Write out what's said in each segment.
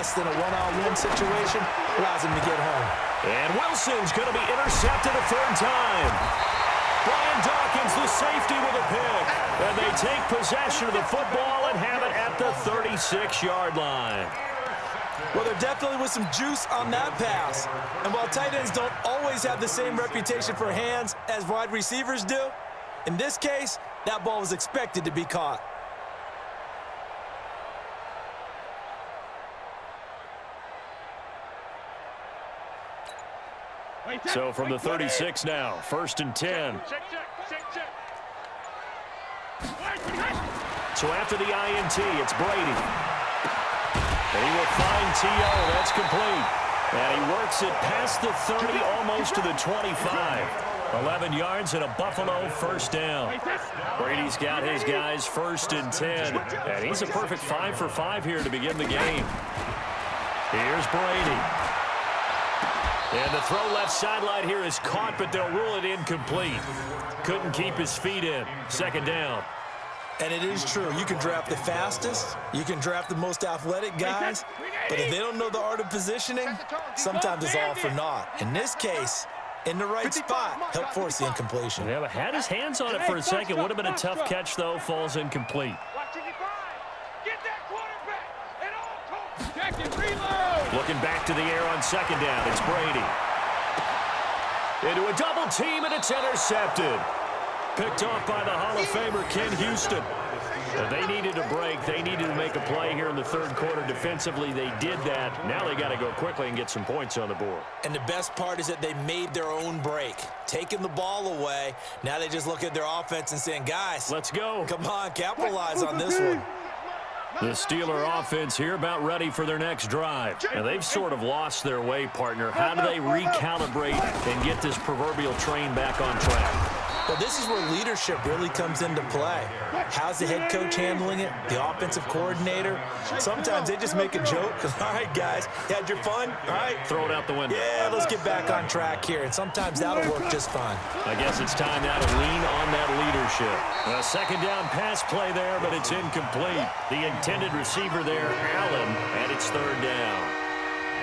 less than a one-on-one situation allows him to get home. And Wilson's going to be intercepted a third time. Brian Dawkins, the safety, with a pick. And they take possession of the football and have it at the 36-yard line. Well, there definitely was some juice on that pass. And while tight ends don't always have the same reputation for hands as wide receivers do, in this case, that ball was expected to be caught. So from the 36 now, 1st and 10. So after the INT, it's Brady. And he will find T.O. That's complete. And he works it past the 30, almost to the 25. 11 yards and a Buffalo first down. Brady's got his guys 1st and 10. And he's a perfect 5 for 5 here to begin the game. Here's Brady. And the throw left sideline here is caught, but they'll rule it incomplete. Couldn't keep his feet in. 2nd down. And it is true. You can draft the fastest. You can draft the most athletic guys. But if they don't know the art of positioning, sometimes it's all for naught. In this case, in the right spot, help force the incompletion. Yeah, but had his hands on it for a second. Would have been a tough catch, though. Falls incomplete. Looking back to the air on 2nd down. It's Brady. Into a double team, and it's intercepted. Picked off by the Hall of Famer, Ken Houston. They needed a break. They needed to make a play here in the 3rd quarter. Defensively, they did that. Now they got to go quickly and get some points on the board. And the best part is that they made their own break. Taking the ball away. Now they just look at their offense and saying, guys, let's go. Come on, capitalize on this one. The Steeler offense here about ready for their next drive. Now, they've sort of lost their way, partner. How do they recalibrate and get this proverbial train back on track? Well, this is where leadership really comes into play. How's the head coach handling it? The offensive coordinator? Sometimes they just make a joke. All right, guys, you had your fun? All right. Throw it out the window. Yeah, let's get back on track here. And sometimes that'll work just fine. I guess it's time now to lean on that leadership. A 2nd down pass play there, but it's incomplete. The intended receiver there, Allen, and it's 3rd down.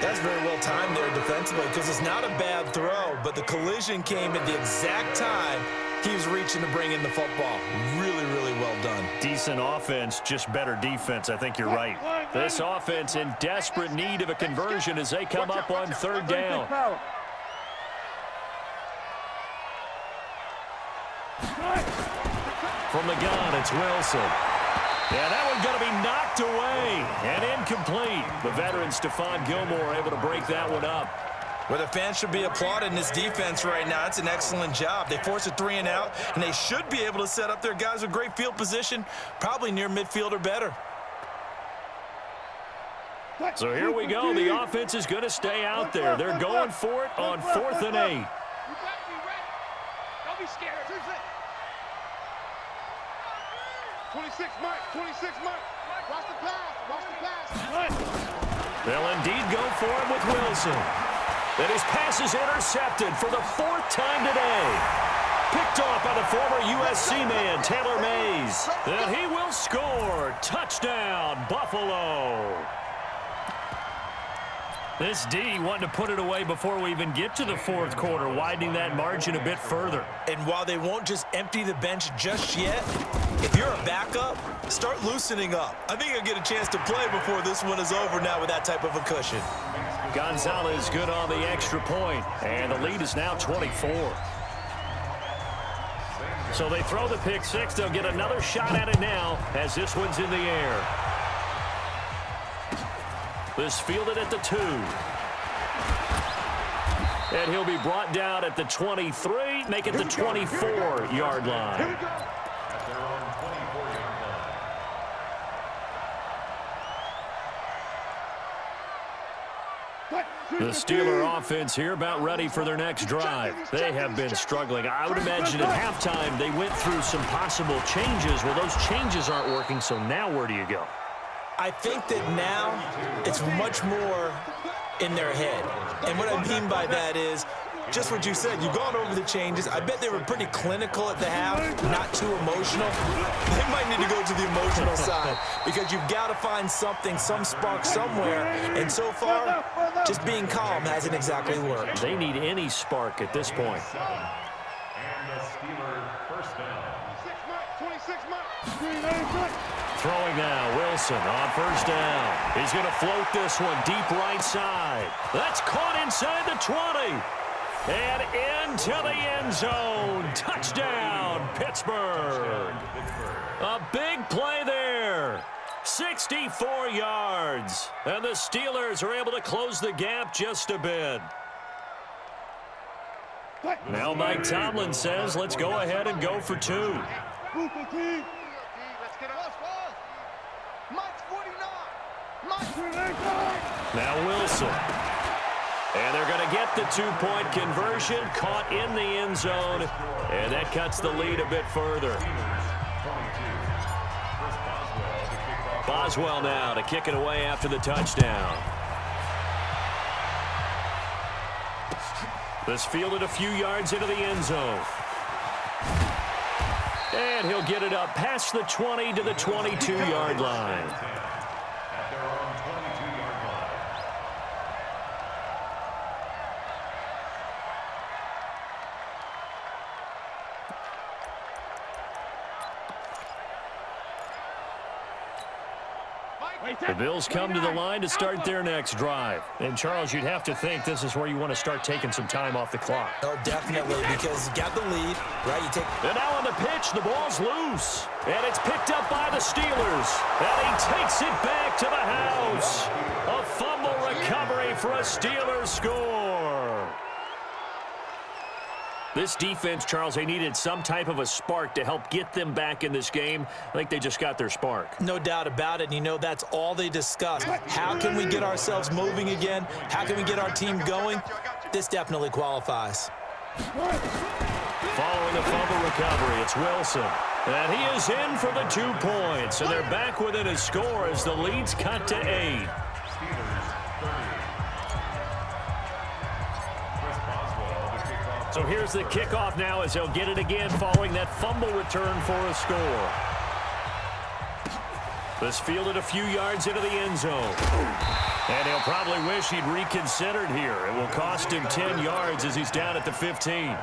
That's very well timed there defensively because it's not a bad throw, but the collision came at the exact time he was reaching to bring in the football. Really, really well done. Decent offense, just better defense. I think you're right. This offense in desperate need of a conversion as they come up on 3rd down. From the gun, it's Wilson. Yeah, that one's going to be knocked away and incomplete. The veteran Stephon Gilmore able to break that one up. Well, the fans should be applauding this defense right now. It's an excellent job. They force a 3 and out, and they should be able to set up their guys with great field position, probably near midfield or better. So here we go. The offense is going to stay out there. They're going for it on 4th and 8. Don't be scared. 26, Mike. 26, Mike. Watch the pass. Watch the pass. They'll indeed go for it with Wilson. And his pass is intercepted for the 4th time today. Picked off by the former USC man, Taylor Mays. And he will score. Touchdown, Buffalo. This D wanting to put it away before we even get to the 4th quarter, widening that margin a bit further. And while they won't just empty the bench just yet, if you're a backup, start loosening up. I think you'll get a chance to play before this one is over now with that type of a cushion. Gonzalez good on the extra point, and the lead is now 24. So they throw the pick 6. They'll get another shot at it now as this one's in the air. This fielded at the 2. And he'll be brought down at the 23, make it the 24-yard line. The Steeler offense here about ready for their next drive. They have been struggling. I would imagine at halftime they went through some possible changes. Well, those changes aren't working, so now where do you go? I think that now it's much more in their head. And what I mean by that is just what you said. You've gone over the changes. I bet they were pretty clinical at the half, not too emotional. They might need to go to the emotional side because you've got to find something, some spark somewhere. And so far, just being calm hasn't exactly worked. They need any spark at this point. And the Steelers first down. 26 months. Throwing now, Wilson on first down. He's going to float this one deep right side. That's caught inside the 20. And into the end zone. Touchdown, Pittsburgh. A big play there. 64 yards. And the Steelers are able to close the gap just a bit. Now Mike Tomlin says, let's go ahead and go for two. Let's get up. Mike's 49. Now Wilson. And they're going to get the two-point conversion, caught in the end zone, and that cuts the lead a bit further. Boswell now to kick it away after the touchdown. This fielded a few yards into the end zone. And he'll get it up past the 20 to the 22-yard line. The Bills come to the line to start their next drive. And, Charles, you'd have to think this is where you want to start taking some time off the clock. Oh, definitely, because you got the lead, right? You take. And now on the pitch, the ball's loose. And it's picked up by the Steelers. And he takes it back to the house. A fumble recovery for a Steelers score. This defense, Charles, they needed some type of a spark to help get them back in this game. I think they just got their spark. No doubt about it. And you know, that's all they discussed. How can we get ourselves moving again? How can we get our team going? This definitely qualifies. Following the fumble recovery, it's Wilson. And he is in for the 2 points. And they're back within a score as the lead's cut to 8. So here's the kickoff now as they'll get it again following that fumble return for a score. This fielded a few yards into the end zone. And he'll probably wish he'd reconsidered here. It will cost him 10 yards as he's down at the 15.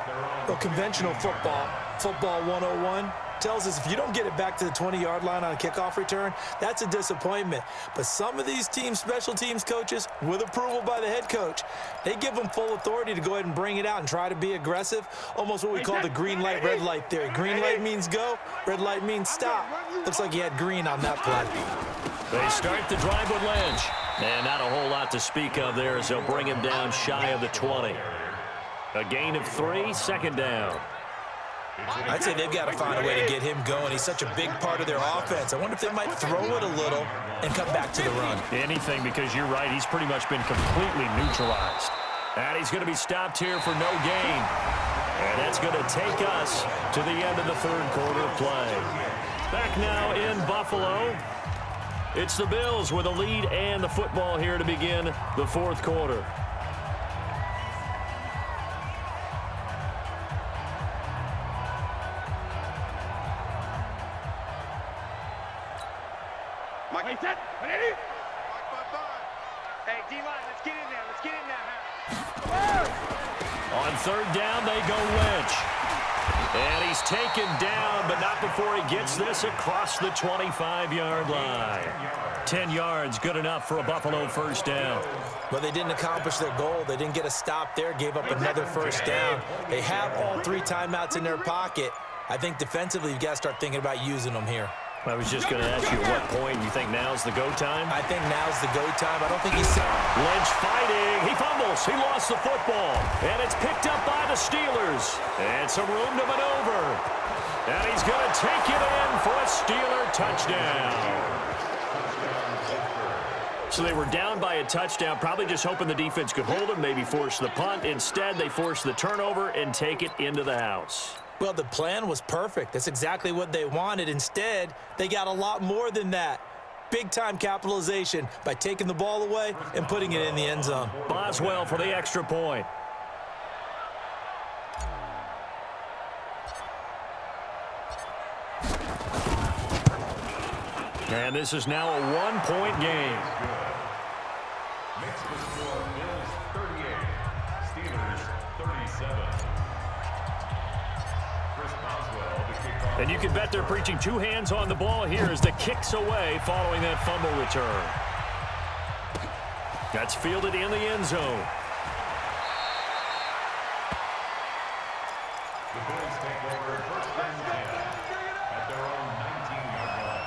Well, conventional football 101, tells us if you don't get it back to the 20-yard line on a kickoff return, that's a disappointment. But some of these teams, special teams coaches, with approval by the head coach, they give them full authority to go ahead and bring it out and try to be aggressive, almost what we call the green light, red light theory. Green light means go, red light means stop. Looks like he had green on that play. They start the drive with Lynch. And not a whole lot to speak of there as they'll bring him down shy of the 20. A gain of 3, second down. I'd say they've got to find a way to get him going. He's such a big part of their offense. I wonder if they might throw it a little and come back to the run. Anything, because you're right, he's pretty much been completely neutralized. And he's going to be stopped here for no gain. And that's going to take us to the end of the third quarter play. Back now in Buffalo. It's the Bills with a lead and the football here to begin the fourth quarter. Mike, set. Ready? Hey, D-line, let's get in there. Let's get in there. On third down, they go Lynch. And he's taken down, but not before he gets this across the 25-yard line. 10 yards, good enough for a Buffalo first down. Well, they didn't accomplish their goal. They didn't get a stop there, gave up another first down. They have all 3 timeouts in their pocket. I think defensively, you've got to start thinking about using them here. I was just going to ask you, at what point you think now's the go time? I think now's the go time. I don't think he's... Lynch fighting. He fumbles. He lost the football. And it's picked up by the Steelers. And some room to maneuver. And he's going to take it in for a Steeler touchdown. So they were down by a touchdown, probably just hoping the defense could hold him, maybe force the punt. Instead, they force the turnover and take it into the house. Well, the plan was perfect. That's exactly what they wanted. Instead, they got a lot more than that. Big-time capitalization by taking the ball away and putting it in the end zone. Boswell for the extra point. And this is now a one-point game. Next was for Bills 38, Steelers 37. Chris Boswell, the kickoff. And you can bet they're preaching two hands on the ball here as the kick's away following that fumble return. That's fielded in the end zone. The Bills take over first and 10 at their own 19-yard line.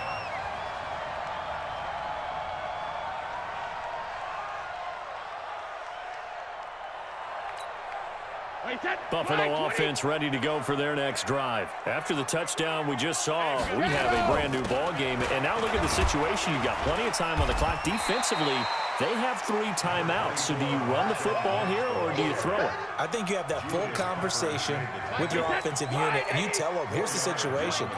Buffalo offense ready to go for their next drive. After the touchdown we just saw, we have a brand new ball game. And now look at the situation. You've got plenty of time on the clock. Defensively, they have 3 timeouts. So do you run the football here or do you throw it? I think you have that full conversation with your offensive unit, and you tell them, here's the situation.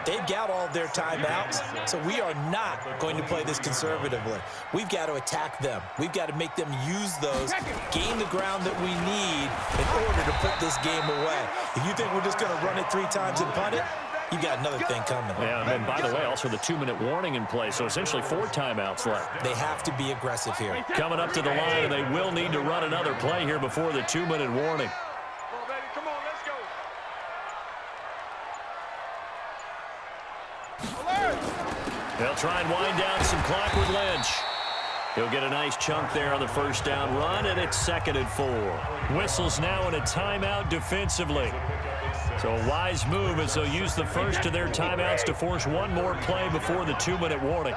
They've got all their timeouts, so we are not going to play this conservatively. We've got to attack them. We've got to make them use those, gain the ground that we need in order to put this game away. If you think we're just going to run it 3 times and punt it, you got another thing coming. Yeah, and by the way, also the 2-minute warning in play, so essentially 4 timeouts left. They have to be aggressive here. Coming up to the line, and they will need to run another play here before the 2-minute warning. Come on, let's go. They'll try and wind down some clock with Lynch. He'll get a nice chunk there on the first down run, and it's 2nd and 4. Whistles now in a timeout defensively. So a wise move as they'll use the first of their timeouts to force one more play before the 2-minute warning.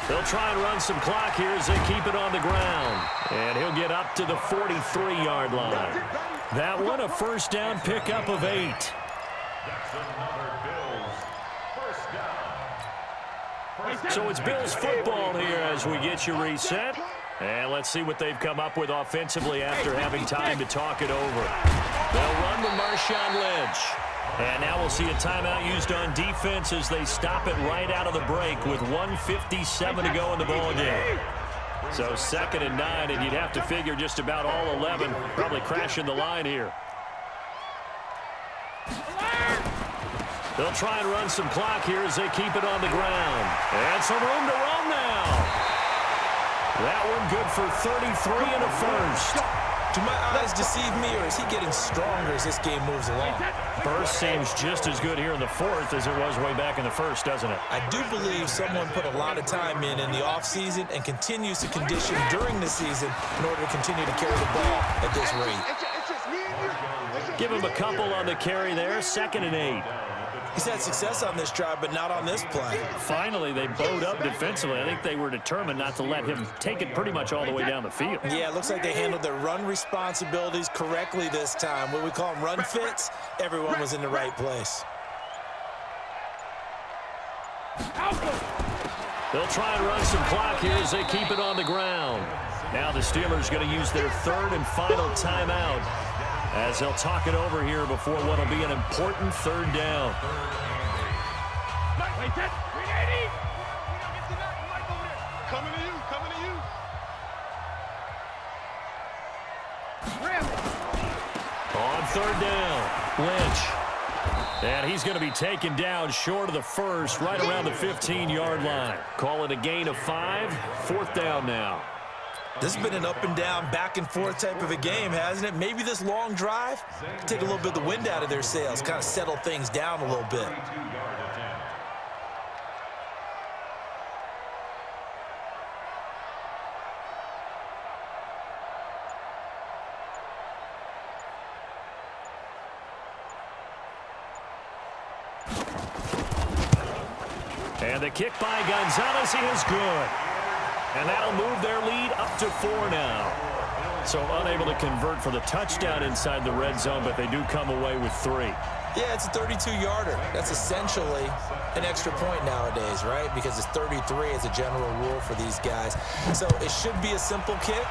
They'll try and run some clock here as they keep it on the ground. And he'll get up to the 43-yard line. That one a first down pickup of 8. That's another Bills first down. So it's Bills football here as we get you reset. And let's see what they've come up with offensively after having time to talk it over. They'll run with Marshawn Lynch. And now we'll see a timeout used on defense as they stop it right out of the break with 1:57 to go in the ball game. So 2nd and 9, and you'd have to figure just about all 11 probably crashing the line here. They'll try and run some clock here as they keep it on the ground. And some room to run now. That one good for 33 and a first. Do my eyes deceive me, or is he getting stronger as this game moves along? Burst seems just as good here in the 4th as it was way back in the 1st, doesn't it? I do believe someone put a lot of time in the offseason and continues to condition during the season in order to continue to carry the ball at this rate. Give him a couple on the carry there, 2nd and 8. He's had success on this drive, but not on this play. Finally, they bowed up defensively. I think they were determined not to let him take it pretty much all the way down the field. Yeah, it looks like they handled their run responsibilities correctly this time. What we call them run fits, everyone was in the right place. They'll try and run some clock here as they keep it on the ground. Now the Steelers going to use their 3rd and final timeout as they'll talk it over here before what will be an important 3rd down. Coming to you, coming to you. On 3rd down, Lynch. And he's going to be taken down short of the first, right around the 15-yard line. Call it a gain of 5, 4th down now. This has been an up and down, back and forth type of a game, hasn't it? Maybe this long drive can take a little bit of the wind out of their sails, kind of settle things down a little bit. And the kick by Gonzalez is good. And that'll move their lead up to 4 now. So unable to convert for the touchdown inside the red zone, but they do come away with 3. Yeah, it's a 32-yarder. That's essentially an extra point nowadays, right? Because it's 33 as a general rule for these guys. So it should be a simple kick.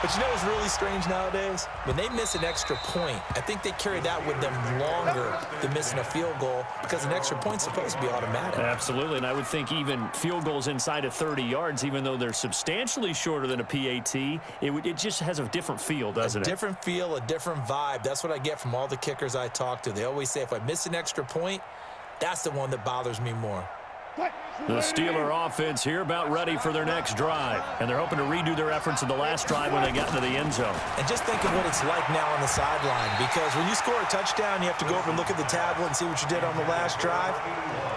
But you know what's really strange nowadays? When they miss an extra point, I think they carry that with them longer than missing a field goal because an extra point's supposed to be automatic. Absolutely, and I would think even field goals inside of 30 yards, even though they're substantially shorter than a PAT, it just has a different feel, doesn't it? A different feel, a different vibe. That's what I get from all the kickers I talk to. They always say, if I miss an extra point, That's the one that bothers me more. The Steeler offense here about ready for their next drive. And they're hoping to redo their efforts in the last drive when they got into the end zone. And just think of what it's like now on the sideline, because when you score a touchdown, you have to go over and look at the tablet and see what you did on the last drive.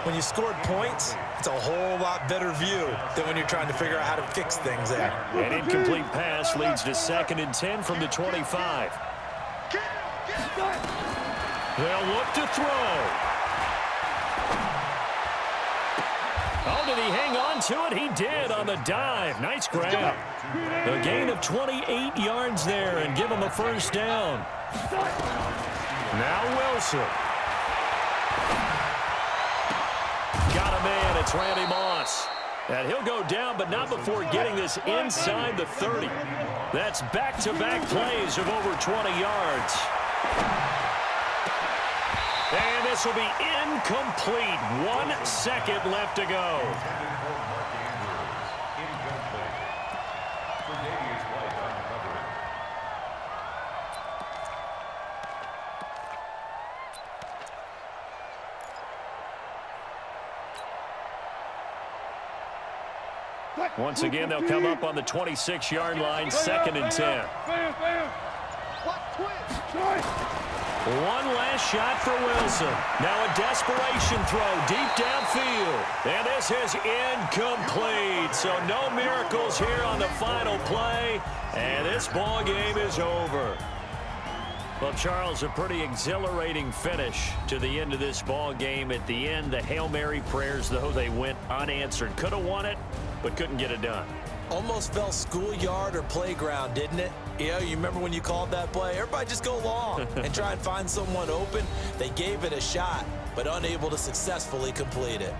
When you scored points, it's a whole lot better view than when you're trying to figure out how to fix things there. An incomplete pass leads to 2nd and 10 from the 25. They'll look to throw. Oh, did he hang on to it? He did on the dive. Nice grab. A gain of 28 yards there and give him a first down. Now Wilson. Got a man. It's Randy Moss. And he'll go down, but not before getting this inside the 30. That's back-to-back plays of over 20 yards. And this will be incomplete. 1 second left to go. Once again, they'll come up on the 26-yard line, 2nd and 10. One last shot for Wilson. Now a desperation throw deep downfield. And this is incomplete. So no miracles here on the final play. And this ball game is over. Well, Charles, a pretty exhilarating finish to the end of this ball game. At the end, the Hail Mary prayers, though, they went unanswered. Could have won it, but couldn't get it done. Almost felt schoolyard or playground, didn't it? You remember when you called that play? Everybody just go long and try and find someone open. They gave it a shot, but unable to successfully complete it.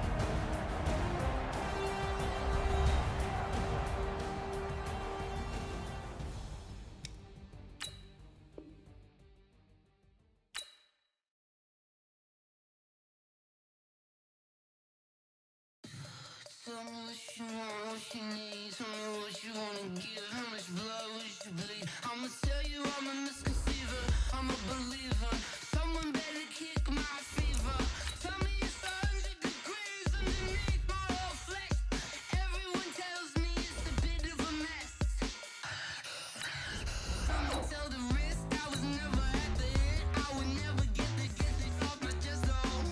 Tell me what you want, what you need. Tell me what you wanna give. How much blood would you bleed? I'ma tell you I'm a misconceiver. I'm a believer. Someone better kick my fever. Tell me it's 100 degrees underneath my whole flesh. Everyone tells me it's a bit of a mess. I'ma tell the risk I was never at the hit. I would never get it off my chest though.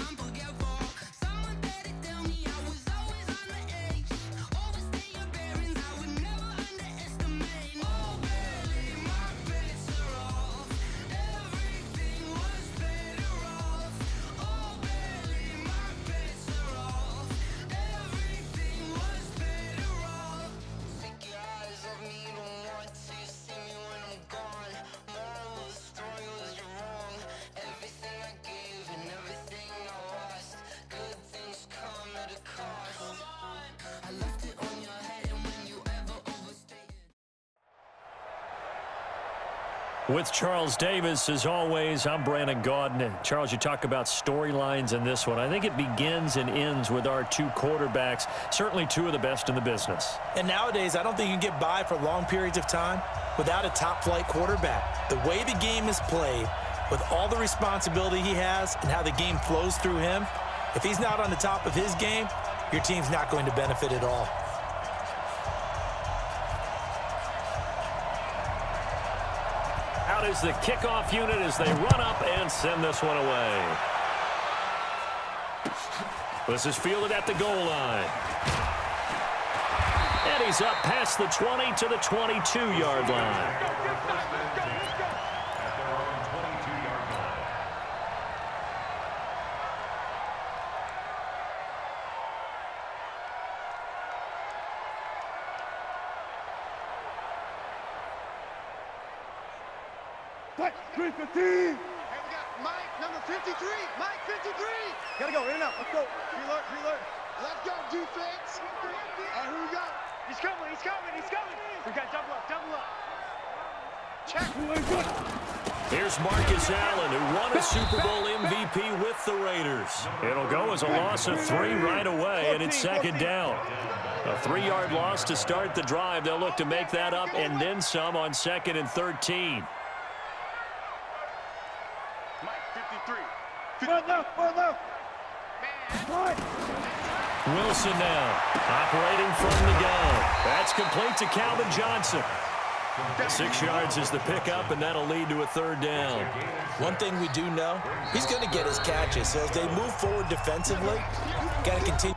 I'm forgetful. Someone better tell me I was always on the edge. Overstay your bearings, I would never underestimate. Oh, barely, my bets are off. Everything was better off. Oh, barely, my bets are off. Everything was better off. Take your eyes off me, don't want to see me when I'm gone. Moral of the story was you're wrong. Everything I gave and everything I lost. Good things come at a cost. I left it on your head, and when you ever overstay it. With Charles Davis, as always, I'm Brandon Gaudin. Charles, you talk about storylines in this one. I think it begins and ends with our two quarterbacks, certainly two of the best in the business. And nowadays, I don't think you can get by for long periods of time without a top-flight quarterback. The way the game is played, with all the responsibility he has and how the game flows through him, if he's not on the top of his game, your team's not going to benefit at all. Out is the kickoff unit as they run up and send this one away. This is fielded at the goal line. And he's up past the 20 to the 22-yard line. Hey, we got Mike, number 53. Mike, 53. Gotta go, in and out. Let's go. Preload. Let's go, defense. And who we got? He's coming. We got double up. Check. Here's Marcus Allen, who won a Super Bowl MVP with the Raiders. It'll go as a loss of 3 right away, and it's 2nd down. A 3-yard loss to start the drive. They'll look to make that up and then some on 2nd and 13. Mike, 53. Front left. Wilson now, operating from the gun. That's complete to Calvin Johnson. 6 yards is the pickup, and that'll lead to a 3rd down. One thing we do know, he's going to get his catches. So as they move forward defensively, got to continue.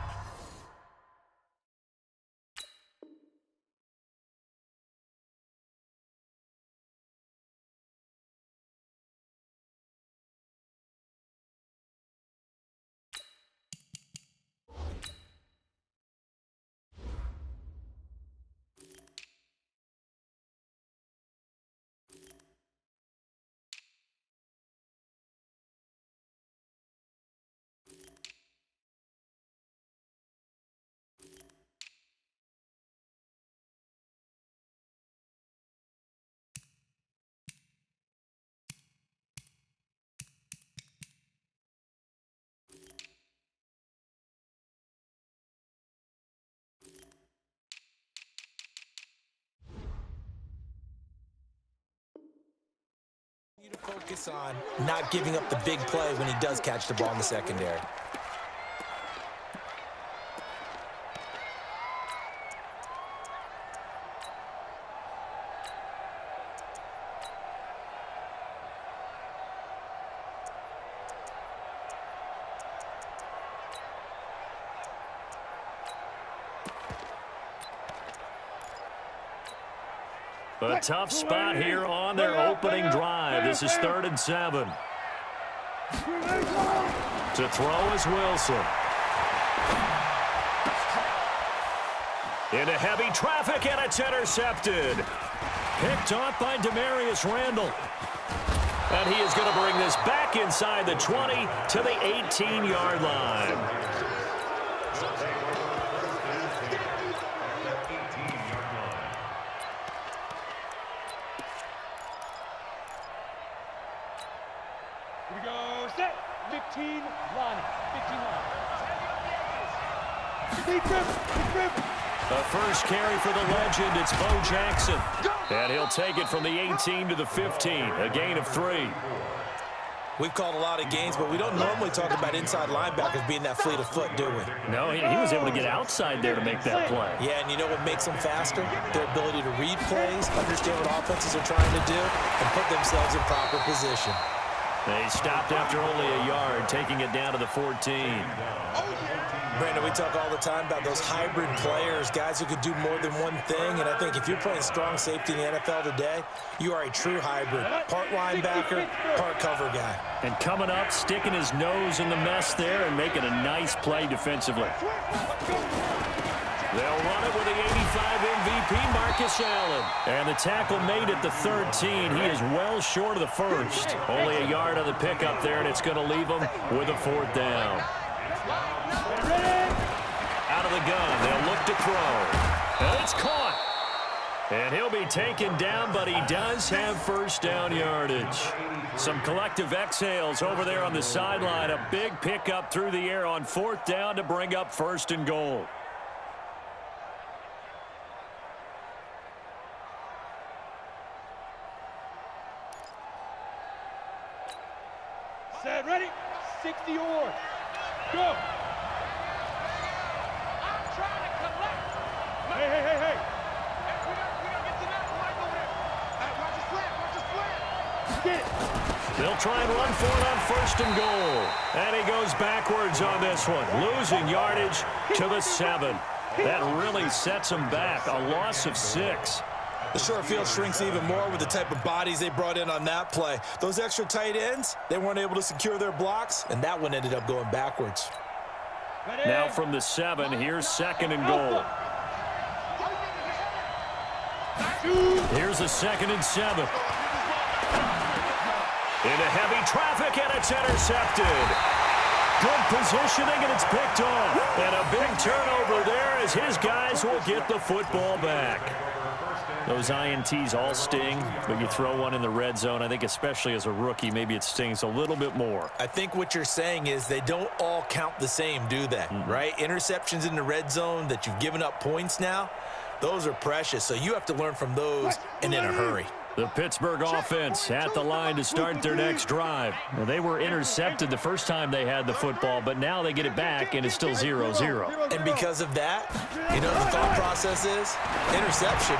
To focus on not giving up the big play when he does catch the ball in the secondary. A tough spot here on their opening drive. This is 3rd and 7. To throw is Wilson. Into heavy traffic, and it's intercepted. Picked off by Demarius Randall. And he is going to bring this back inside the 20 to the 18-yard line. Here we go, set, 15 line, 15 line. Deep rip. The first carry for the legend, it's Bo Jackson. And he'll take it from the 18 to the 15, a gain of 3. We've called a lot of games, but we don't normally talk about inside linebackers being that fleet of foot, do we? No, he was able to get outside there to make that play. Yeah, and you know what makes them faster? Their ability to read plays, understand what offenses are trying to do, and put themselves in proper position. They stopped after only a yard, taking it down to the 14. Brandon, we talk all the time about those hybrid players, guys who could do more than one thing, and I think if you're playing strong safety in the NFL today, you are a true hybrid. Part linebacker, part cover guy. And coming up, sticking his nose in the mess there and making a nice play defensively. They'll run it with the 85 MVP, Marcus Allen. And the tackle made at the 13. He is well short of the first. Only a yard on the pickup there, and it's going to leave him with a 4th down. Out of the gun, they'll look to throw. And it's caught. And he'll be taken down, but he does have 1st down yardage. Some collective exhales over there on the sideline. A big pickup through the air on 4th down to bring up 1st and goal. Set, ready, 60 or go. I'm trying to collect. Hey. We don't get to that point over there. Watch the slant. Get it. They'll try and run for it on 1st and goal. And he goes backwards on this one, losing yardage to the 7. That really sets him back, a loss of 6. The short field shrinks even more with the type of bodies they brought in on that play. Those extra tight ends, they weren't able to secure their blocks, and that one ended up going backwards. Now from the 7, here's 2nd and goal. Here's a 2nd and 7. Into heavy traffic, and it's intercepted. Good positioning, and it's picked off. And a big turnover there as his guys will get the football back. Those INTs all sting, but you throw one in the red zone, I think especially as a rookie, maybe it stings a little bit more. I think what you're saying is they don't all count the same, do they? Right? Interceptions in the red zone that you've given up points now, those are precious. So you have to learn from those and in a hurry. The Pittsburgh offense at the line to start their next drive. Now, they were intercepted the first time they had the football, but now they get it back, and it's still 0-0. And because of that, you know what the thought process is? Interception.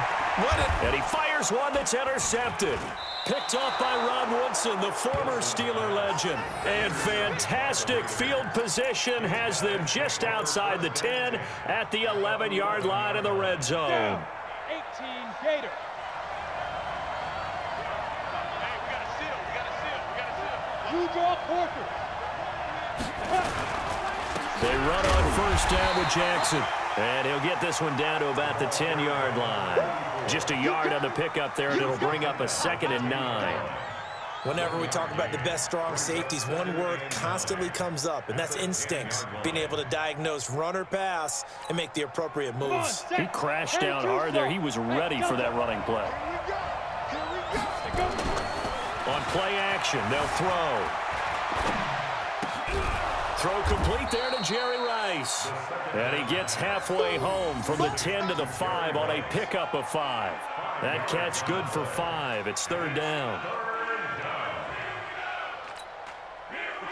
And he fires one that's intercepted. Picked off by Ron Woodson, the former Steeler legend. And fantastic field position has them just outside the 10 at the 11-yard line in the red zone. 18 Gator. You draw Porter. They run on first down with Jackson. And he'll get this one down to about the 10-yard line. Just a yard on the pickup there, and it'll bring up a 2nd and 9. Whenever we talk about the best strong safeties, one word constantly comes up, and that's instincts. Being able to diagnose run or pass and make the appropriate moves. He crashed down hard there. He was ready for that running play. On play action, they'll throw. Throw complete there to Jerry Rice. And he gets halfway home from the 10 to the 5 on a pickup of 5. That catch good for 5. It's 3rd down.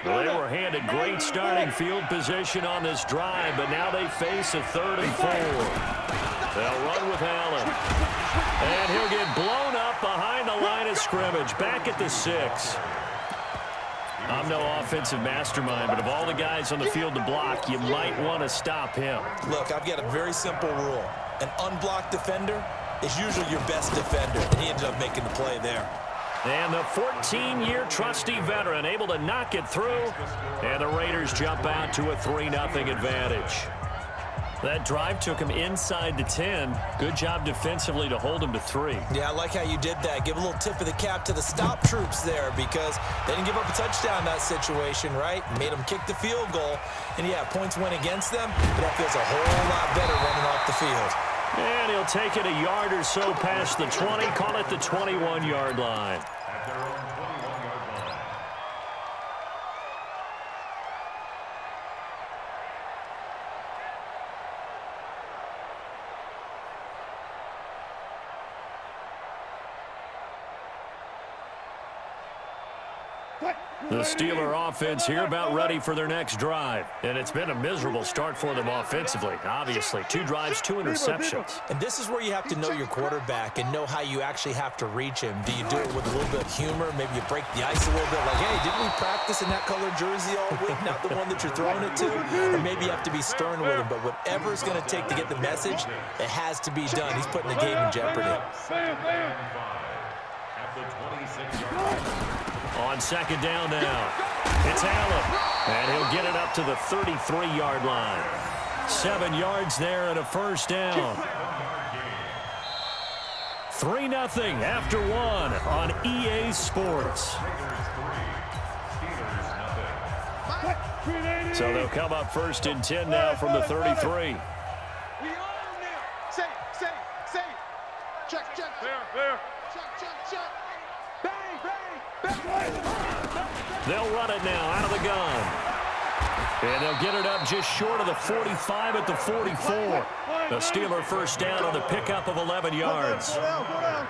Well, they were handed great starting field position on this drive, but now they face a 3rd and 4. They'll run with Allen. And he'll get blown up behind the line of scrimmage, back at the 6. I'm no offensive mastermind, but of all the guys on the field to block, you might want to stop him. Look, I've got a very simple rule. An unblocked defender is usually your best defender, and he ended up making the play there. And the 14-year trusty veteran able to knock it through, and the Raiders jump out to a 3-0 advantage. That drive took him inside the 10. Good job defensively to hold him to 3. Yeah, I like how you did that. Give a little tip of the cap to the stop troops there because they didn't give up a touchdown in that situation, right? Made them kick the field goal. And, yeah, points went against them, but that feels a whole lot better running off the field. And he'll take it a yard or so past the 20, call it the 21-yard line. At their own 21-yard line. The Steeler offense here about ready for their next drive. And it's been a miserable start for them offensively. Obviously, 2 drives, 2 interceptions. And this is where you have to know your quarterback and know how you actually have to reach him. Do you do it with a little bit of humor? Maybe you break the ice a little bit. Like, hey, didn't we practice in that colored jersey all week? Not the one that you're throwing it to? Or maybe you have to be stern with him. But whatever it's going to take to get the message, it has to be done. He's putting the game in jeopardy. At the 26-yard line. On 2nd down now, it's Allen, and he'll get it up to the 33-yard line. 7 yards there and a 1st down. 3-0 after 1 on EA Sports. So they'll come up 1st and 10 now from the 33. We are now. Say. Check. There. Check. Bang. They'll run it now out of the gun. And they'll get it up just short of the 45 at the 44. The Steeler 1st down on the pickup of 11 yards. Go down.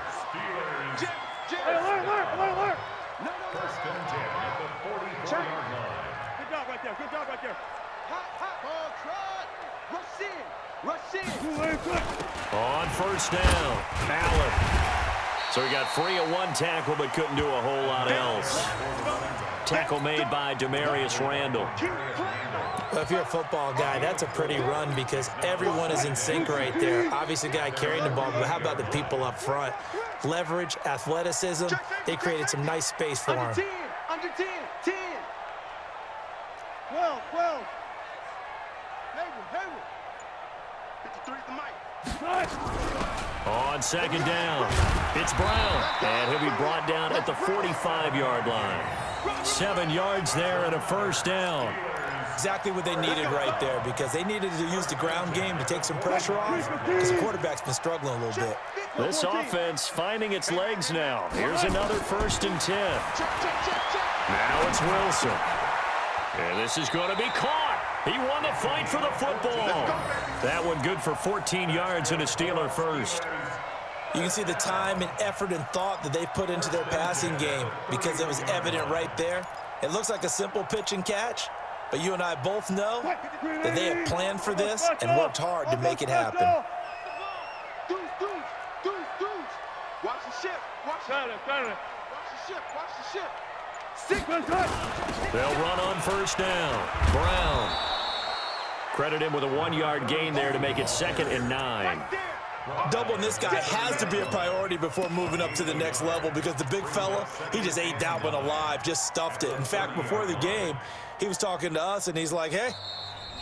Alert. No. 1st and 10 at the 44-yard line. Good job right there. Hot. Ball trot. Rush in. On 1st down, Allen. So he got free of 1 tackle but couldn't do a whole lot else. Tackle made by Demarius Randall. Well, if you're a football guy, that's a pretty run because everyone is in sync right there. Obviously, guy carrying the ball, but how about the people up front? Leverage, athleticism, they created some nice space for him. Under 10. 12. Hayward. 53 the mic. On 2nd down, it's Brown, and he'll be brought down at the 45-yard line. 7 yards there and a 1st down. Exactly what they needed right there because they needed to use the ground game to take some pressure off because the quarterback's been struggling a little bit. This offense finding its legs now. Here's another 1st and 10. Now it's Wilson. And this is going to be caught. He won the fight for the football. That one good for 14 yards and a Steeler 1st. You can see the time and effort and thought that they put into their passing game because it was evident right there. It looks like a simple pitch and catch, but you and I both know that they have planned for this and worked hard to make it happen. Watch the ship. Watch the ship. Watch the ship. They'll run on first down. Brown. Credit him with a 1-yard gain there to make it 2nd and 9. Doubling this guy has to be a priority before moving up to the next level because the big fella, he just ate that one alive, just stuffed it. In fact, before the game, he was talking to us, and he's like, hey,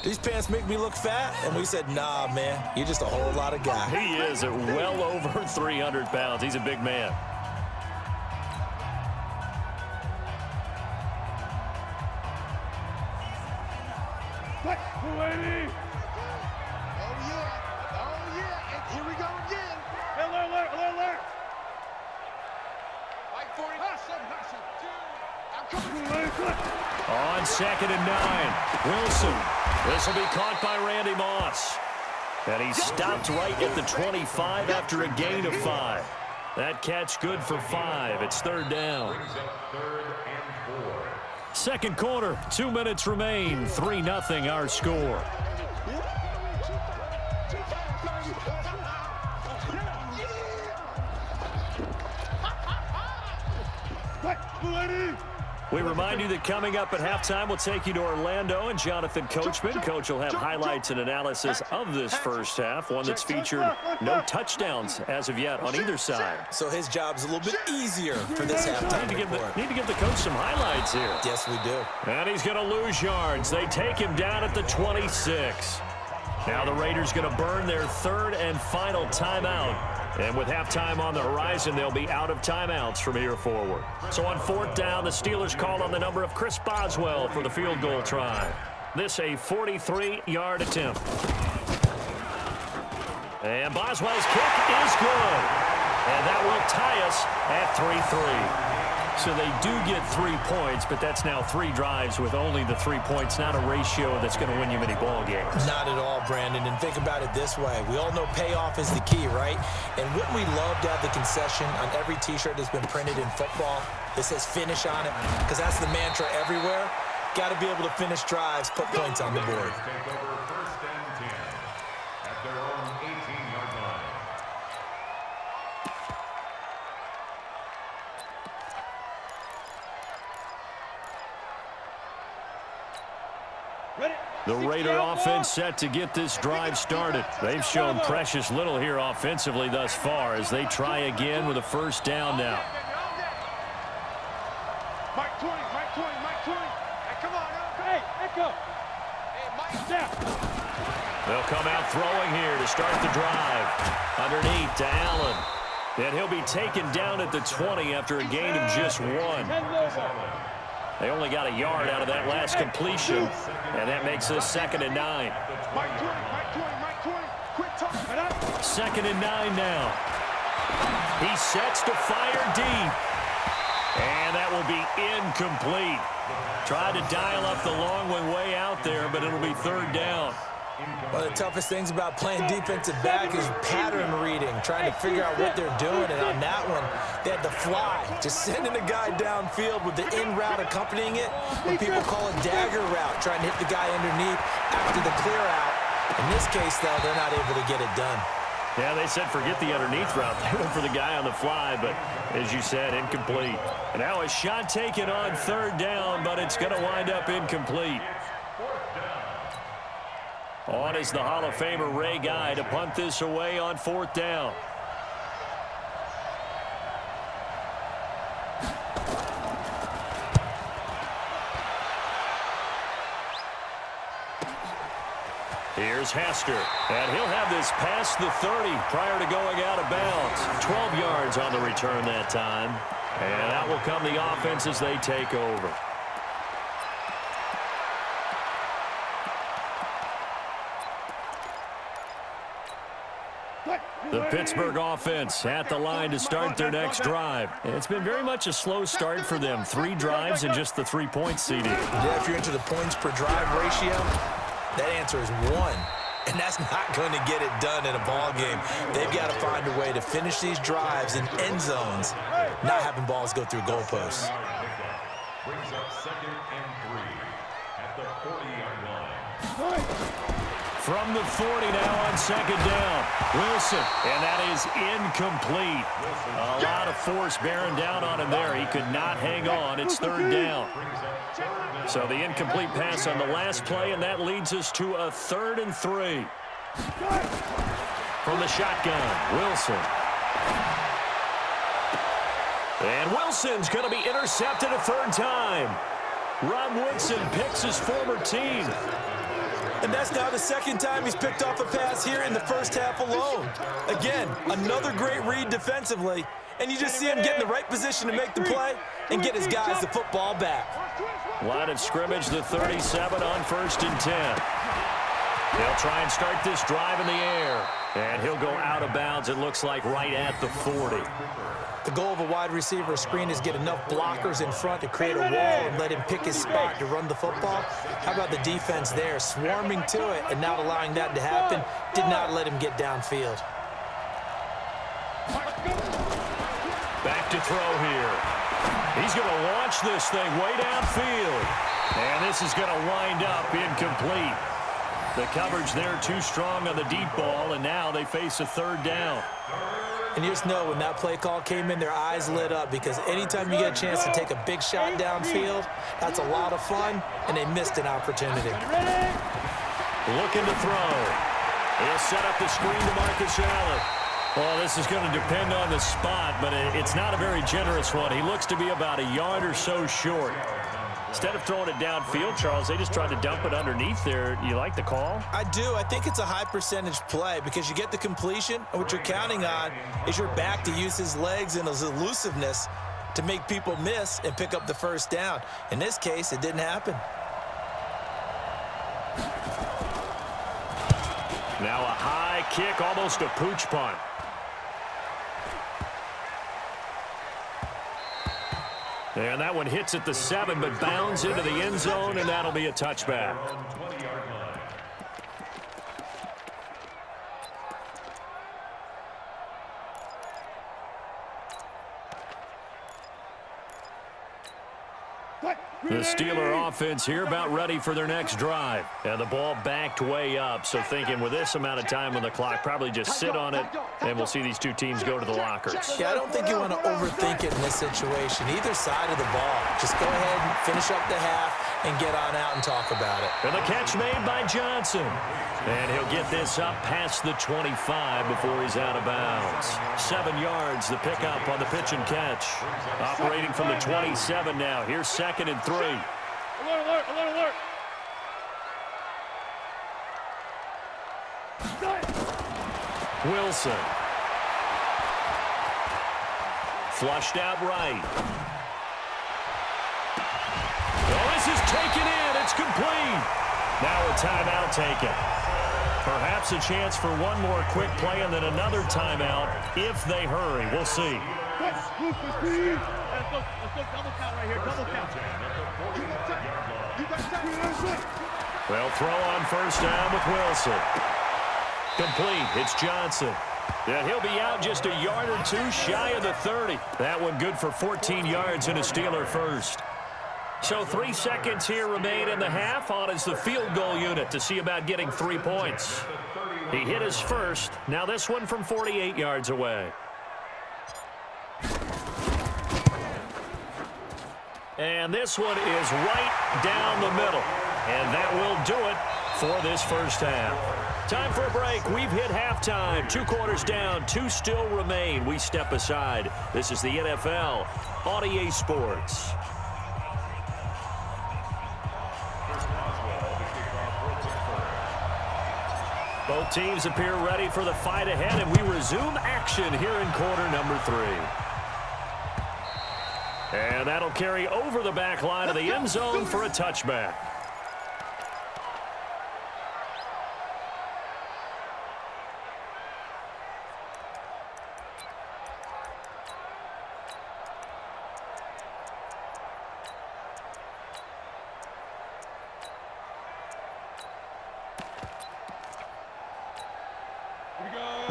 these pants make me look fat? And we said, nah, man, you're just a whole lot of guy. He is at well over 300 pounds. He's a big man. Oh, yeah. And here we go again. Alert. Like 40. On 2nd and 9. Wilson. This will be caught by Randy Moss. And he stopped right at the 25 after a gain of 5. That catch good for 5. It's 3rd down. Second quarter, 2 minutes remain. 3-0 our score. We remind you that coming up at halftime, we'll take you to Orlando and Jonathan Coachman. Coach will have highlights and analysis of this first half, one that's featured no touchdowns as of yet on either side. So his job's a little bit easier for this halftime report. Need to give the coach some highlights here. Yes, we do. And he's going to lose yards. They take him down at the 26. Now the Raiders going to burn their 3rd and final timeout. And with halftime on the horizon, they'll be out of timeouts from here forward. So on 4th down, the Steelers call on the number of Chris Boswell for the field goal try. This a 43-yard attempt. And Boswell's kick is good. And that will tie us at 3-3. So they do get 3 points, but that's now 3 drives with only the 3 points, not a ratio that's going to win you many ball games. Not at all, Brandon. And think about it this way. We all know payoff is the key, right? And wouldn't we love to have the concession on every T-shirt that's been printed in football that says finish on it? Because that's the mantra everywhere. Got to be able to finish drives, put points on the board. Take over 1st and 10 at their own 18-yard line. The Raider offense set to get this drive started. They've shown precious little here offensively thus far as they try again with a first down now. Mike 20. Hey, come on. Hey, echo. Hey, Mike, step. They'll come out throwing here to start the drive. Underneath to Allen. And he'll be taken down at the 20 after a gain of just 1. They only got a yard out of that last completion, and that makes us 2nd and 9. Mike 20. Quick talk. 2nd and 9 now. He sets to fire deep. And that will be incomplete. Tried to dial up the long one way out there, but it'll be 3rd down. One of the toughest things about playing defensive back is pattern reading, trying to figure out what they're doing. And on that one, they had to fly, just sending a guy downfield with the in route accompanying it. When people call it dagger route, trying to hit the guy underneath after the clear out. In this case, though, they're not able to get it done. Yeah, they said forget the underneath route. They went for the guy on the fly, but as you said, incomplete. And now a shot taken on 3rd down, but it's going to wind up incomplete. On is the Hall of Famer Ray Guy to punt this away on 4th down. Here's Hester, and he'll have this past the 30 prior to going out of bounds. 12 yards on the return that time. And out will come the offense as they take over. The Pittsburgh offense at the line to start their next drive. It's been very much a slow start for them. 3 drives and just the 3 points, CD. Yeah, if you're into the points per drive ratio, that answer is 1. And that's not going to get it done in a ball game. They've got to find a way to finish these drives in end zones, not having balls go through goalposts. Brings up 2nd and 3 at the 40-yard line. From the 40 now on 2nd down. Wilson, and that is incomplete. A lot of force bearing down on him there. He could not hang on. It's 3rd down. So the incomplete pass on the last play, and that leads us to a 3rd and 3. From the shotgun, Wilson. And Wilson's going to be intercepted a 3rd time. Ron Woodson picks his former team. And that's now the 2nd time he's picked off a pass here in the first half alone. Again, another great read defensively, and you just see him get in the right position to make the play and get his guys the football back. Line of scrimmage, the 37 on 1st and 10. They'll try and start this drive in the air, and he'll go out of bounds, it looks like, right at the 40. The goal of a wide receiver screen is get enough blockers in front to create a wall and let him pick his spot to run the football. How about the defense there, swarming to it and not allowing that to happen? Did not let him get downfield. Back to throw here. He's going to launch this thing way downfield. And this is going to wind up incomplete. The coverage there too strong on the deep ball, and now they face a 3rd down. And you just know when that play call came in, their eyes lit up, because anytime you get a chance to take a big shot downfield, that's a lot of fun, and they missed an opportunity. Looking to throw. He'll set up the screen to Marcus Allen. Well, this is going to depend on the spot, but it's not a very generous one. He looks to be about a yard or so short. Instead of throwing it downfield, Charles, they just tried to dump it underneath there. You like the call? I do. I think it's a high-percentage play because you get the completion, and what you're counting on is your back to use his legs and his elusiveness to make people miss and pick up the 1st down. In this case, it didn't happen. Now a high kick, almost a pooch punt. And that one hits at the 7, but bounds into the end zone, and that'll be a touchback. The Steeler offense here about ready for their next drive. And the ball backed way up, so thinking with this amount of time on the clock, probably just sit on it, and we'll see these two teams go to the lockers. Yeah, I don't think you want to overthink it in this situation. Either side of the ball. Just go ahead and finish up the half and get on out and talk about it. And the catch made by Johnson. And he'll get this up past the 25 before he's out of bounds. 7 yards, the pickup on the pitch and catch. Operating from the 27 now. Here's 2nd and 3. Alert, alert, alert, alert. Wilson. Flushed out right. Oh, this is taken in. It's complete. Now a timeout taken. Perhaps a chance for one more quick play and then another timeout if they hurry. We'll see. Let's go double count right here, double count. Well, throw on 1st down with Wilson. Complete. It's Johnson. And he'll be out just a yard or two shy of the 30. That one good for 14 yards and a Steeler first. So 3 seconds here remain in the half. On is the field goal unit to see about getting 3 points. He hit his first. Now this one from 48 yards away. And this one is right down the middle. And that will do it for this first half. Time for a break. We've hit halftime. 2 quarters down. 2 still remain. We step aside. This is the NFL on EA Sports. Both teams appear ready for the fight ahead, and we resume action here in quarter number 3. And that'll carry over the back line of the end zone for a touchback.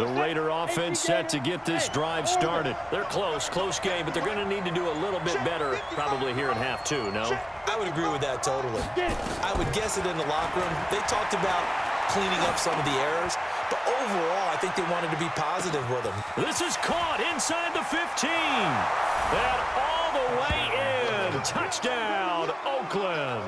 The Raider offense set to get this drive started. They're close game, but they're going to need to do a little bit better probably here in half two, no? I would agree with that totally. I would guess it in the locker room. They talked about cleaning up some of the errors, but overall, I think they wanted to be positive with them. This is caught inside the 15. And all the way in. Touchdown, Oakland.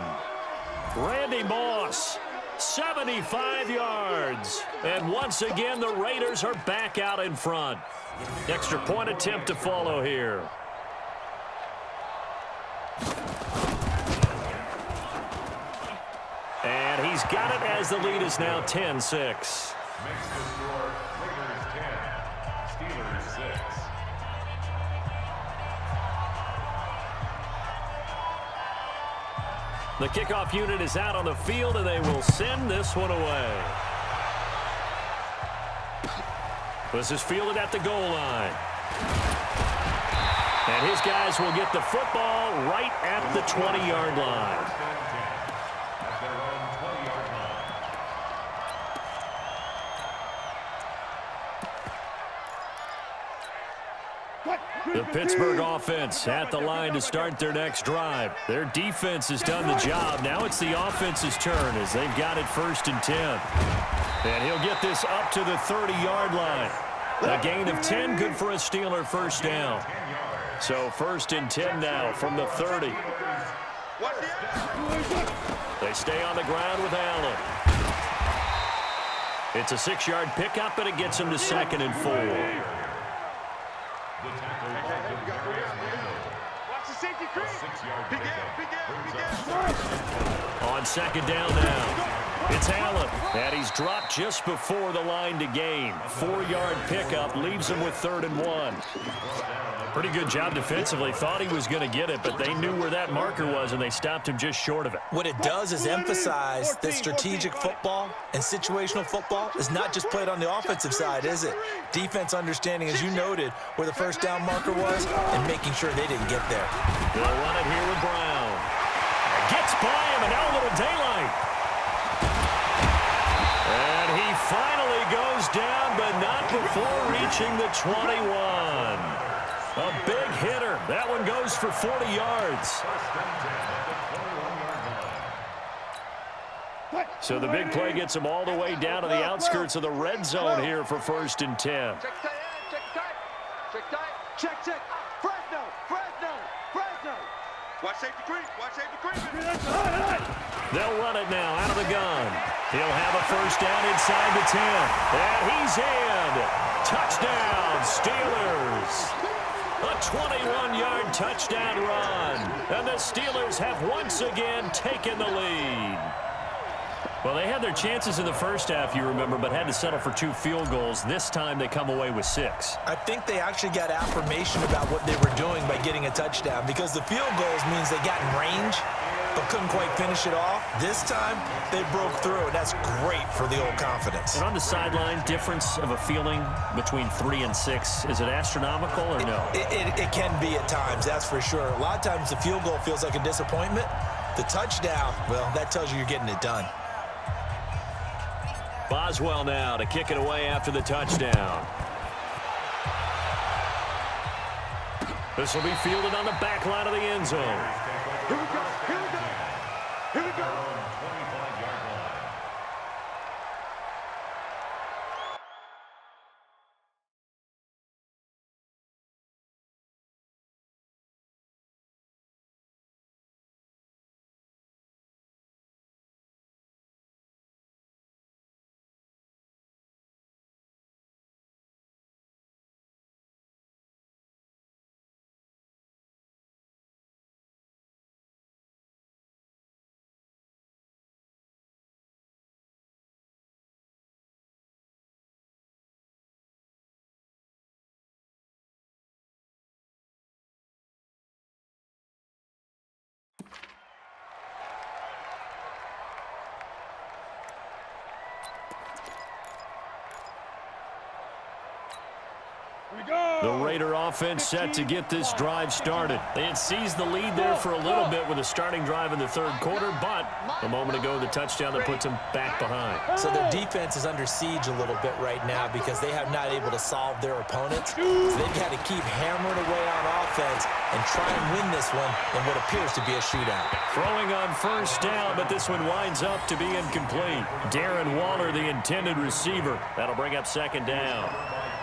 Randy Moss, 75 yards. And once again, the Raiders are back out in front. Extra point attempt to follow here. And he's got it as the lead is now 10-6. Makes the score Raiders 10, Steelers 6. The kickoff unit is out on the field, and they will send this one away. This is fielded at the goal line. And his guys will get the football right at the 20-yard line. At their own 20-yard line. The Pittsburgh offense at the line to start their next drive. Their defense has done the job. Now it's the offense's turn as they've got it 1st and 10. And he'll get this up to the 30-yard line. A gain of 10, good for a Steeler first down. So 1st and 10 now from the 30. They stay on the ground with Allen. It's a 6-yard pickup, and it gets him to 2nd and 4. The tackle Watch the safety creep. 6-yard Big pickup. On 2nd down now. It's Allen, and he's dropped just before the line to gain. 4-yard pickup leaves him with 3rd and 1. Pretty good job defensively. Thought he was going to get it, but they knew where that marker was, and they stopped him just short of it. What it does is emphasize that strategic football and situational football is not just played on the offensive side, is it? Defense understanding, as you noted, where the first down marker was and making sure they didn't get there. They'll run it here with Brown. Gets by him, and now a little daylight. And he finally goes down, but not before reaching the 21. A big hitter. That one goes for 40 yards. So the big play gets him all the way down to the outskirts of the red zone here for 1st and 10. Check tight end, check tight. Check tight. Check. Fresno. Watch safety creep. They'll run it now out of the gun. He'll have a first down inside the 10. And he's in. Touchdown, Steelers. A 21-yard touchdown run. And the Steelers have once again taken the lead. Well, they had their chances in the first half, you remember, but had to settle for 2 field goals. This time they come away with 6. I think they actually got affirmation about what they were doing by getting a touchdown, because the field goals means they got in range but couldn't quite finish it off. This time, they broke through, and that's great for the old confidence. And on the sideline, difference of a feeling between 3 and 6, is it astronomical or no? It can be at times, that's for sure. A lot of times the field goal feels like a disappointment. The touchdown, well, that tells you you're getting it done. Boswell now to kick it away after the touchdown. This will be fielded on the back line of the end zone. Here we go. The Raider offense set to get this drive started. They had seized the lead there for a little bit with a starting drive in the third quarter, but a moment ago the touchdown that puts them back behind. So their defense is under siege a little bit right now because they have not able to solve their opponents. So they've got to keep hammering away on offense and try and win this one in what appears to be a shootout. Throwing on first down, but this one winds up to be incomplete. Darren Waller, the intended receiver. That'll bring up second down.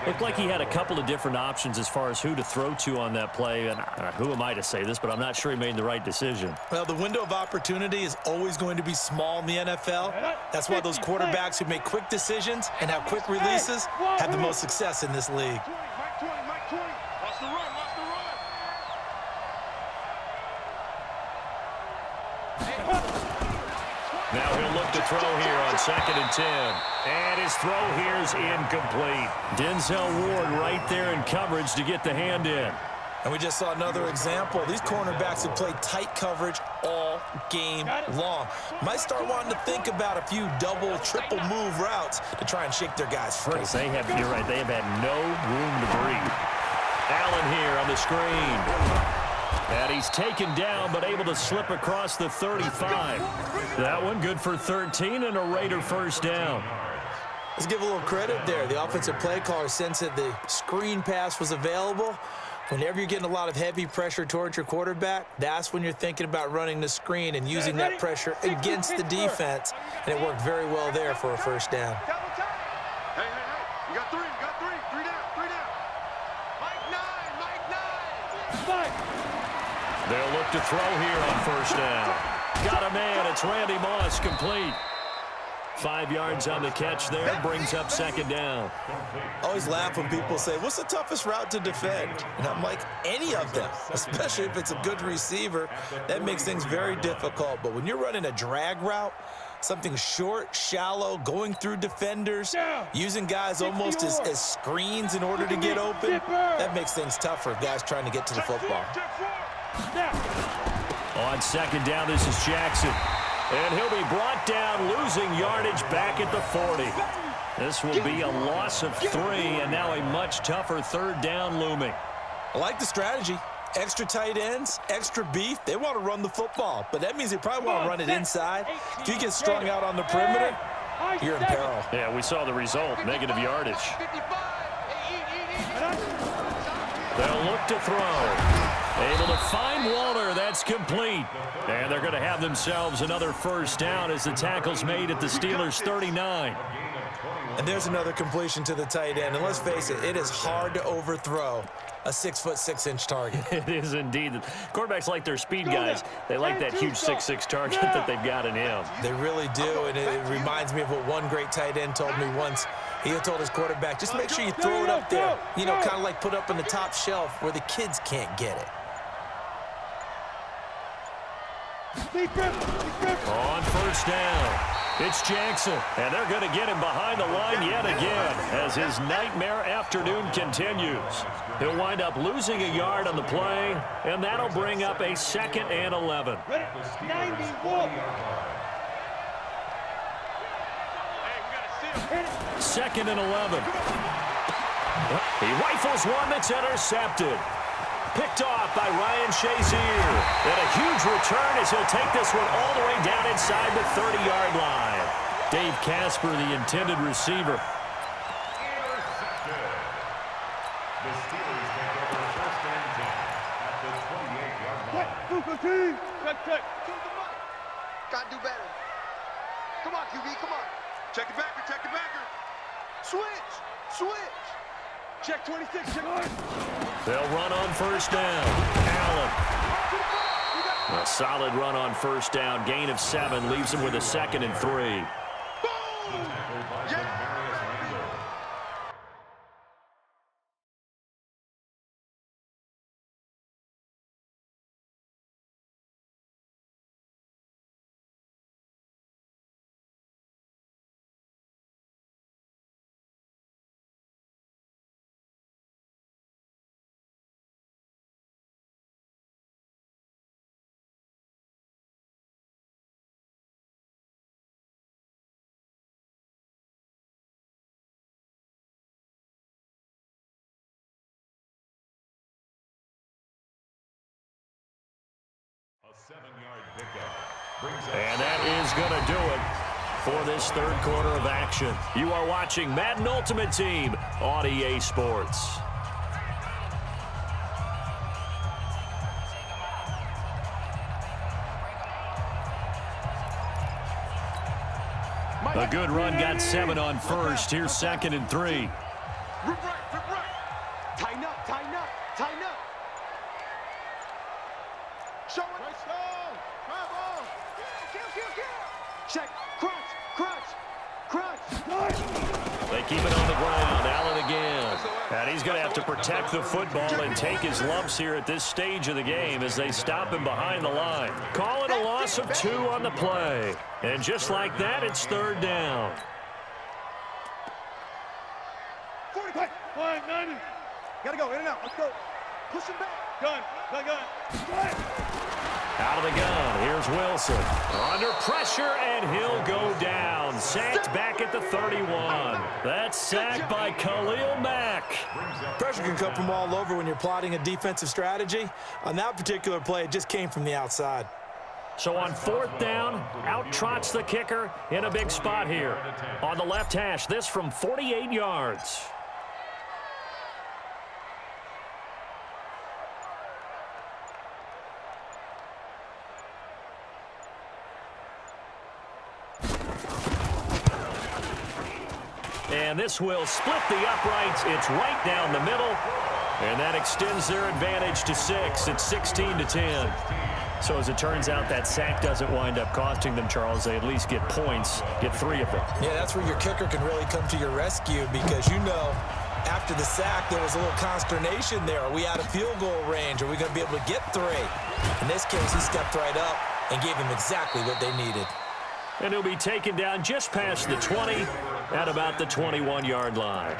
Looked like he had a couple of different options as far as who to throw to on that play. And who am I to say this, but I'm not sure he made the right decision. Well, the window of opportunity is always going to be small in the NFL. That's why those quarterbacks who make quick decisions and have quick releases have the most success in this league. Mike 20, Mike 20. Watch the run, watch the run. Now he'll look to throw here on 2nd and 10. And his throw here is incomplete. Denzel Ward right there in coverage to get the hand in. And we just saw another example. These cornerbacks have played tight coverage all game long. Might start wanting to think about a few double, triple move routes to try and shake their guys free. You're right, they have had no room to breathe. Allen here on the screen. And he's taken down, but able to slip across the 35. That one good for 13 and a Raider first down. Let's give a little credit there. The offensive play caller sensed that the screen pass was available. Whenever you're getting a lot of heavy pressure towards your quarterback, that's when you're thinking about running the screen and using that pressure against the defense. And it worked very well there for a first down. Hey, hey, hey. You got three, you got three. Three down, three down. Mike 9, Mike 9. They'll look to throw here on first down. Got a man. It's Randy Moss, complete. 5 yards on the catch there, brings up second down. I always laugh when people say, what's the toughest route to defend? And I'm like, any of them, especially if it's a good receiver. That makes things very difficult. But when you're running a drag route, something short, shallow, going through defenders, using guys almost as screens in order to get open, that makes things tougher, guys trying to get to the football. On second down, this is Jackson. And he'll be brought down, losing yardage back at the 40. This will be a loss of 3, and now a much tougher third down looming. I like the strategy. Extra tight ends, extra beef. They want to run the football, but that means they probably want to run it inside. If you get strung out on the perimeter, you're in peril. Yeah, we saw the result, negative yardage. They'll look to throw. Able to find Waller. That's complete. And they're going to have themselves another first down as the tackle's made at the Steelers' 39. And there's another completion to the tight end. And let's face it, it is hard to overthrow a 6'6" target. It is indeed. Quarterbacks like their speed guys. They like that huge 6'6" target that they've got in him. They really do, and it reminds me of what one great tight end told me once. He had told his quarterback, just make sure you throw it up there, you know, kind of like put up on the top shelf where the kids can't get it. On first down, it's Jackson, and they're going to get him behind the line yet again as his nightmare afternoon continues. He'll wind up losing a yard on the play, and that'll bring up a 2nd and 11. 91. 2nd and 11. He rifles one that's intercepted. Picked off by Ryan Shazier. And a huge return as he'll take this one all the way down inside the 30-yard line. Dave Casper, the intended receiver. Intercepted. The Steelers take over first and 10 at the 28-yard line. Gotta do better. Come on, QB, come on. Check the backer, check the backer. Switch, switch. Check 26, check 1. They'll run on first down. Allen. A solid run on first down. Gain of 7 leaves him with a 2nd and 3. 7-yard pickup. And that is going to do it for this third quarter of action. You are watching Madden Ultimate Team on EA Sports. A good run got 7 on first. Here's 2nd and 3. Rip right. Tighten up. Tighten up. Show it. Right stone. Bravo. Kill. Check. Crunch. They keep it on the ground. Allen again. And he's going to have to protect the football and take his lumps here at this stage of the game as they stop him behind the line. Call it a loss of 2 on the play. And just like that, it's 3rd down. 45. 90. Gotta go. In and out. Let's go. Push him back. Gun. Out of the gun, here's Wilson. Under pressure, and he'll go down. Sacked back at the 31. That's sacked by Khalil Mack. Pressure can come from all over when you're plotting a defensive strategy. On that particular play, it just came from the outside. So on 4th down, out trots the kicker in a big spot here. On the left hash, this from 48 yards. And this will split the uprights. It's right down the middle. And that extends their advantage to 6. It's 16-10. So as it turns out, that sack doesn't wind up costing them, Charles. They at least get points, get 3 of them. Yeah, that's where your kicker can really come to your rescue because after the sack, there was a little consternation there. Are we out of field goal range? Are we going to be able to get 3? In this case, he stepped right up and gave them exactly what they needed. And he'll be taken down just past the 20 at about the 21-yard line.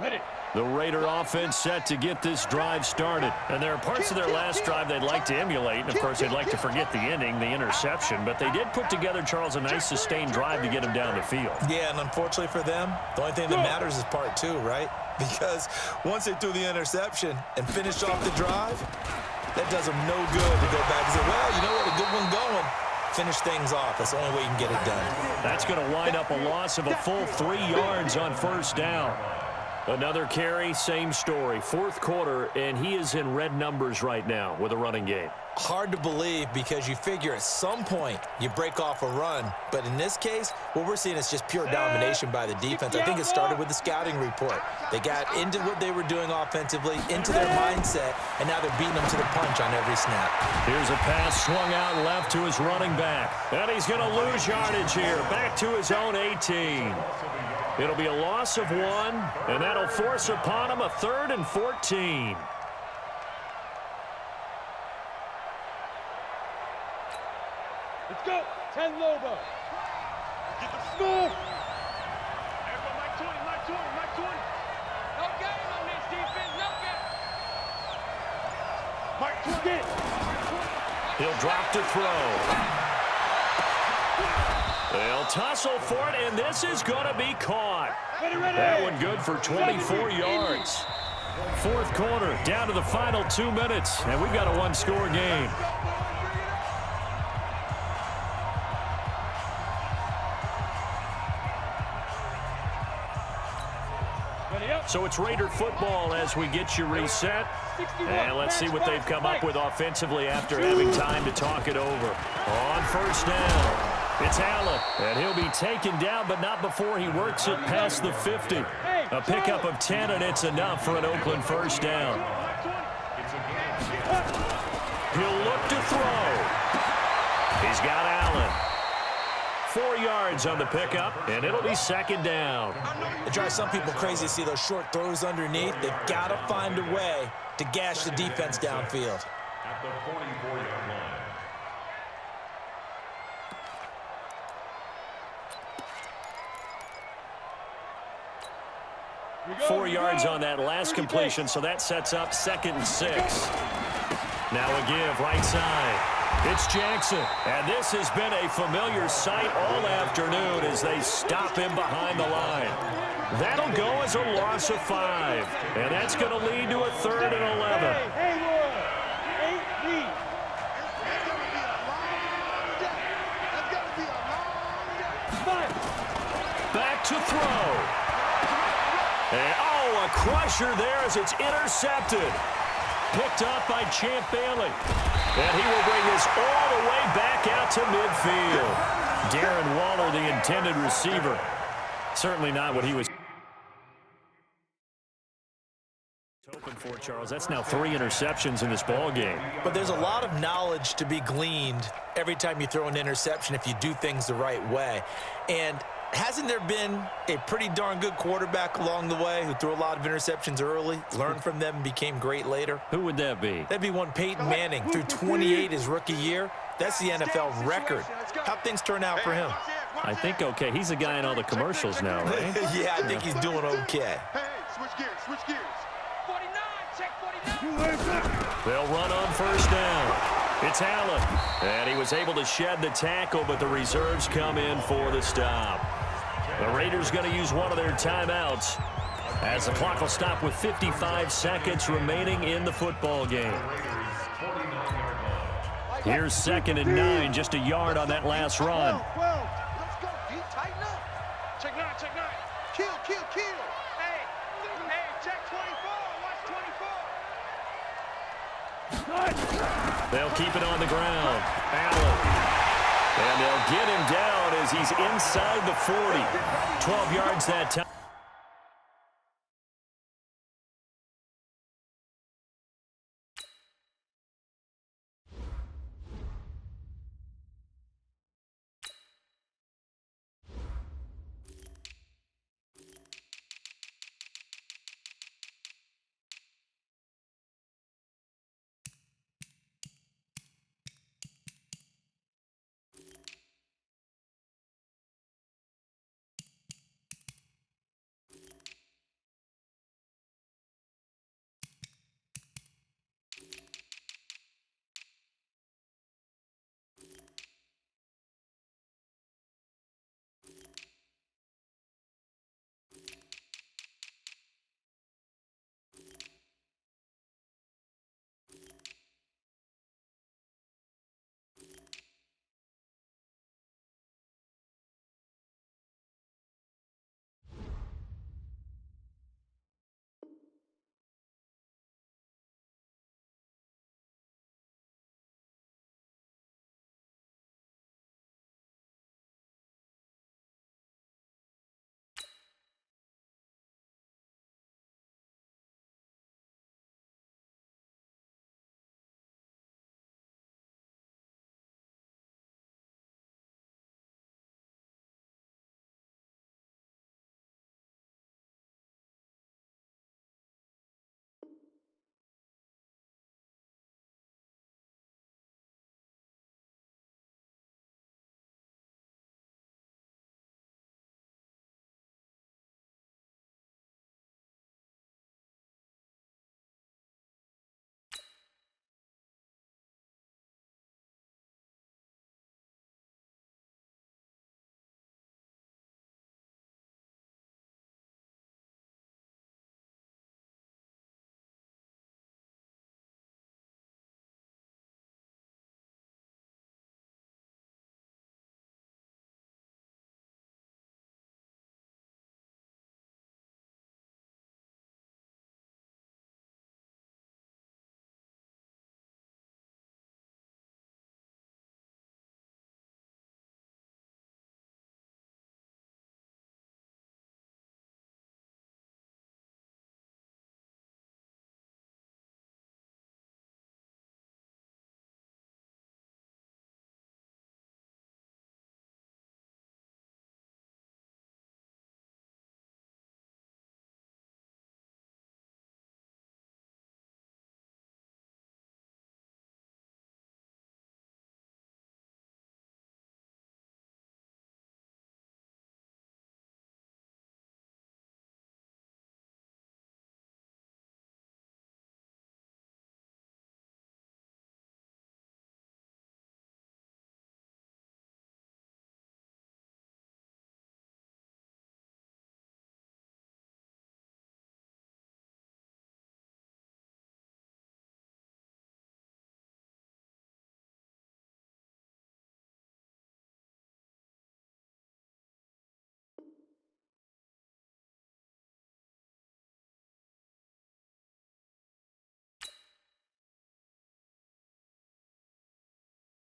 Ready. The Raider offense set to get this drive started. And there are parts of their last drive they'd like to emulate. And, of course, they'd like to forget the ending, the interception. But they did put together, Charles, a nice sustained drive to get them down the field. Yeah, and unfortunately for them, the only thing that matters is part 2, right? Because once they threw the interception and finished off the drive, that does them no good to go back and say, well, you know what, a good one going. Finish things off. That's the only way you can get it done. That's going to wind up a loss of a full 3 yards on 1st down. Another carry, same story. 4th quarter, and he is in red numbers right now with a running game. Hard to believe because you figure at some point you break off a run. But in this case, what we're seeing is just pure domination by the defense. I think it started with the scouting report. They got into what they were doing offensively, into their mindset, and now they're beating them to the punch on every snap. Here's a pass swung out left to his running back. And he's going to lose yardage here, back to his own 18. It'll be a loss of 1, and that'll force upon him a 3rd and 14. Let's go. 10 Lobo. Get the score. Everyone, Mike 20. No game on this defense. No game. Mike 20. He'll drop to throw. They'll tussle for it, and this is going to be caught. That one good for 24 yards. 4th quarter, down to the final 2 minutes, and we've got a 1-score game. So it's Raider football as we get you reset. And let's see what they've come up with offensively after having time to talk it over. On 1st down. It's Allen, and he'll be taken down, but not before he works it past the 50. A pickup of 10, and it's enough for an Oakland 1st down. He'll look to throw. He's got Allen. 4 yards on the pickup, and it'll be 2nd down. It drives some people crazy to see those short throws underneath. They've got to find a way to gash the defense downfield. At the 44-yard line. 4 yards on that last completion, so that sets up 2nd and 6. Now a give right side. It's Jackson, and this has been a familiar sight all afternoon as they stop him behind the line. That'll go as a loss of 5, and that's going to lead to a 3rd and 11. Hey, Roy. 8-B. That's going to be a long day. That's going to be a long day. Back to throw. And, oh, a crusher there as it's intercepted. Picked up by Champ Bailey. And he will bring this all the way back out to midfield. Darren Waller, the intended receiver. Certainly not what he was hoping for, Charles. That's now 3 interceptions in this ball game. But there's a lot of knowledge to be gleaned every time you throw an interception if you do things the right way. And hasn't there been a pretty darn good quarterback along the way who threw a lot of interceptions early, learned from them, and became great later? Who would that be? That'd be one Peyton Manning, threw 28 his rookie year. That's the NFL record. How'd things turn out for him? I think okay. He's a guy in all the commercials now, right? Yeah, I think he's doing okay. Hey, switch gears, switch gears. 49, check 49. They'll run on 1st down. It's Allen. And he was able to shed the tackle, but the reserves come in for the stop. The Raiders going to use one of their timeouts as the clock will stop with 55 seconds remaining in the football game. Here's 2nd and 9, just a yard on that last run. 12. Let's go, D. Tighten up. Check 9, check 9. Kill, kill, kill. Hey, check 24. Watch 24. They'll keep it on the ground. Allen. And they'll get him down as he's inside the 40. 12 yards that time.